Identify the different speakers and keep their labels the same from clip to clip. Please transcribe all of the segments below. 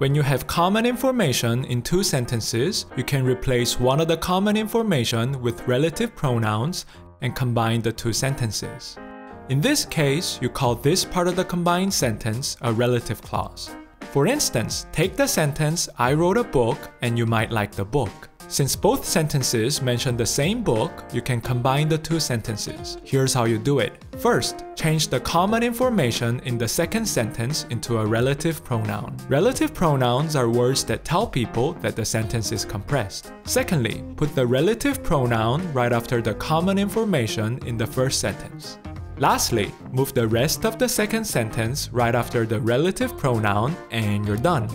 Speaker 1: When you have common information in two sentences, you can replace one of the common information with relative pronouns and combine the two sentences. In this case, you call this part of the combined sentence a relative clause. For instance, take the sentence, I wrote a book and you might like the book. Since both sentences mention the same book, you can combine the two sentences. Here's how you do it. First, change the common information in the second sentence into a relative pronoun. Relative pronouns are words that tell people that the sentence is compressed. Secondly, put the relative pronoun right after the common information in the first sentence. Lastly, move the rest of the second sentence right after the relative pronoun and you're done.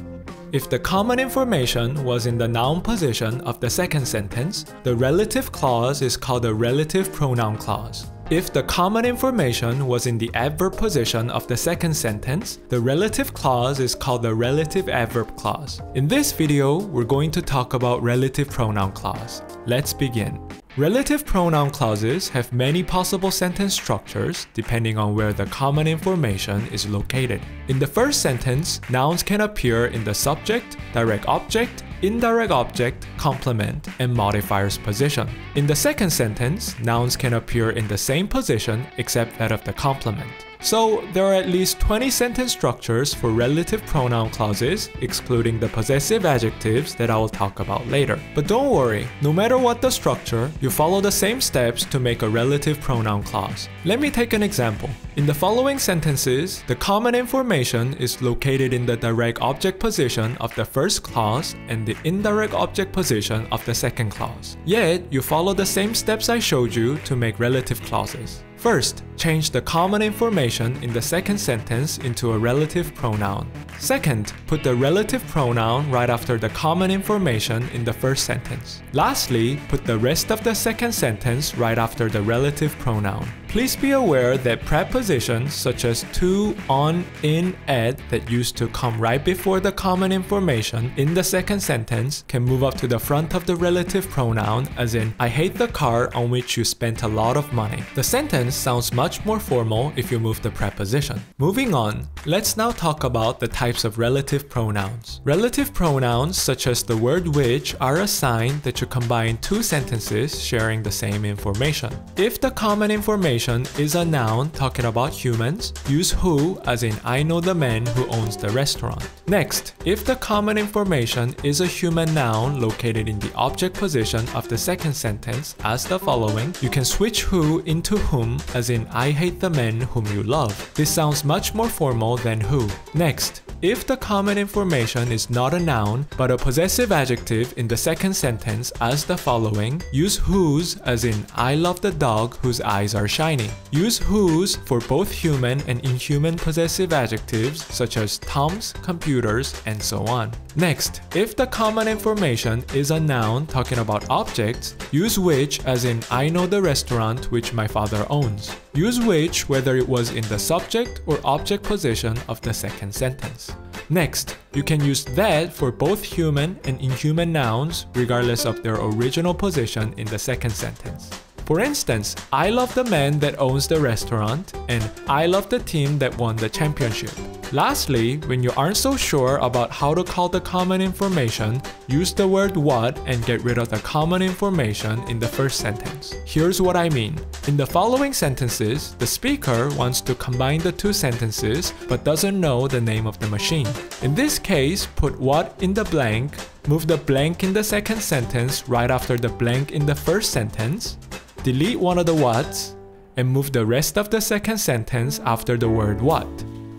Speaker 1: If the common information was in the noun position of the second sentence, the relative clause is called a relative pronoun clause. If the common information was in the adverb position of the second sentence, the relative clause is called the relative adverb clause. In this video, we're going to talk about relative pronoun clause. Let's begin. Relative pronoun clauses have many possible sentence structures depending on where the common information is located. In the first sentence, nouns can appear in the subject, direct object, indirect object, complement, and modifier's position. In the second sentence, nouns can appear in the same position except that of the complement. So, there are at least 20 sentence structures for relative pronoun clauses, excluding the possessive adjectives that I will talk about later. But don't worry, no matter what the structure, you follow the same steps to make a relative pronoun clause. Let me take an example. In the following sentences, the common information is located in the direct object position of the first clause and the indirect object position of the second clause. Yet, you follow the same steps I showed you to make relative clauses. First, change the common information in the second sentence into a relative pronoun. Second, put the relative pronoun right after the common information in the first sentence. Lastly, put the rest of the second sentence right after the relative pronoun. Please be aware that prepositions such as to, on, in, at that used to come right before the common information in the second sentence can move up to the front of the relative pronoun, as in, I hate the car on which you spent a lot of money. The sentence sounds much more formal if you move the preposition. Moving on, let's now talk about the types of relative pronouns. Relative pronouns such as the word which are a sign that you combine two sentences sharing the same information. If the common information is a noun talking about humans, use who as in I know the man who owns the restaurant. Next, if the common information is a human noun located in the object position of the second sentence as the following, you can switch who into whom as in I hate the man whom you love. This sounds much more formal than who. Next, if the common information is not a noun but a possessive adjective in the second sentence as the following, use whose as in I love the dog whose eyes are shiny. Use whose for both human and inhuman possessive adjectives such as Tom's, computers, and so on. Next, if the common information is a noun talking about objects, use which as in I know the restaurant which my father owns. Use which whether it was in the subject or object position of the second sentence. Next, you can use that for both human and inhuman nouns regardless of their original position in the second sentence. For instance, I love the man that owns the restaurant and I love the team that won the championship. Lastly, when you aren't so sure about how to call the common information, use the word what and get rid of the common information in the first sentence. Here's what I mean. In the following sentences, the speaker wants to combine the two sentences but doesn't know the name of the machine. In this case, put what in the blank, move the blank in the second sentence right after the blank in the first sentence, delete one of the whats, and move the rest of the second sentence after the word what.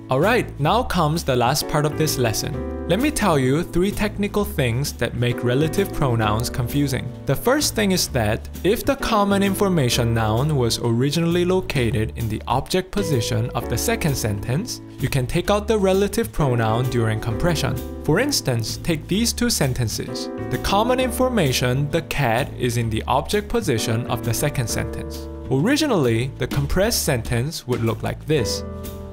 Speaker 1: Alright, now comes the last part of this lesson. Let me tell you 3 technical things that make relative pronouns confusing. The first thing is that if the common information noun was originally located in the object position of the second sentence, you can take out the relative pronoun during compression. For instance, take these 2 sentences. The common information, the cat, is in the object position of the second sentence. Originally, the compressed sentence would look like this.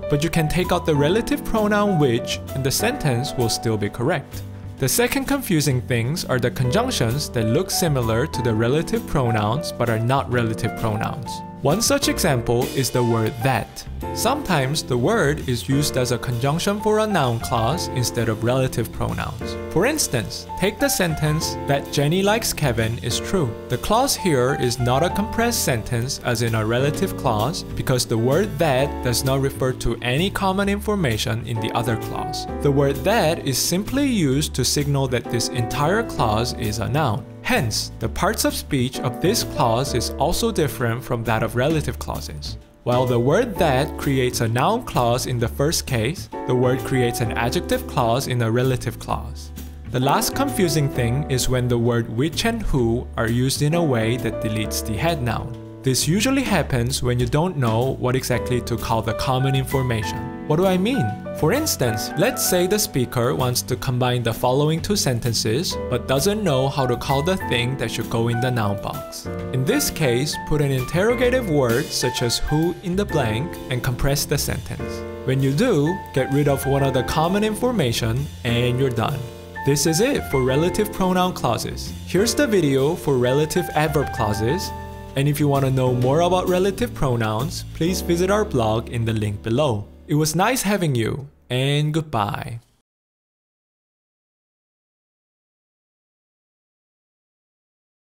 Speaker 1: But you can take out the relative pronoun which and the sentence will still be correct. The second confusing things are the conjunctions that look similar to the relative pronouns but are not relative pronouns. One such example is the word that. Sometimes the word is used as a conjunction for a noun clause instead of relative pronouns. For instance, take the sentence that Jenny likes Kevin is true. The clause here is not a compressed sentence as in a relative clause because the word that does not refer to any common information in the other clause. The word that is simply used to signal that this entire clause is a noun. Hence, the parts of speech of this clause is also different from that of relative clauses. While the word that creates a noun clause in the first case, the word creates an adjective clause in a relative clause. The last confusing thing is when the word which and who are used in a way that deletes the head noun. This usually happens when you don't know what exactly to call the common information. What do I mean? For instance, let's say the speaker wants to combine the following two sentences but doesn't know how to call the thing that should go in the noun box. In this case, put an interrogative word such as who in the blank and compress the sentence. When you do, get rid of one of the common information and you're done. This is it for relative pronoun clauses. Here's the video for relative adverb clauses. And if you want to know more about relative pronouns, please visit our blog in the link below. It was nice having you, and goodbye.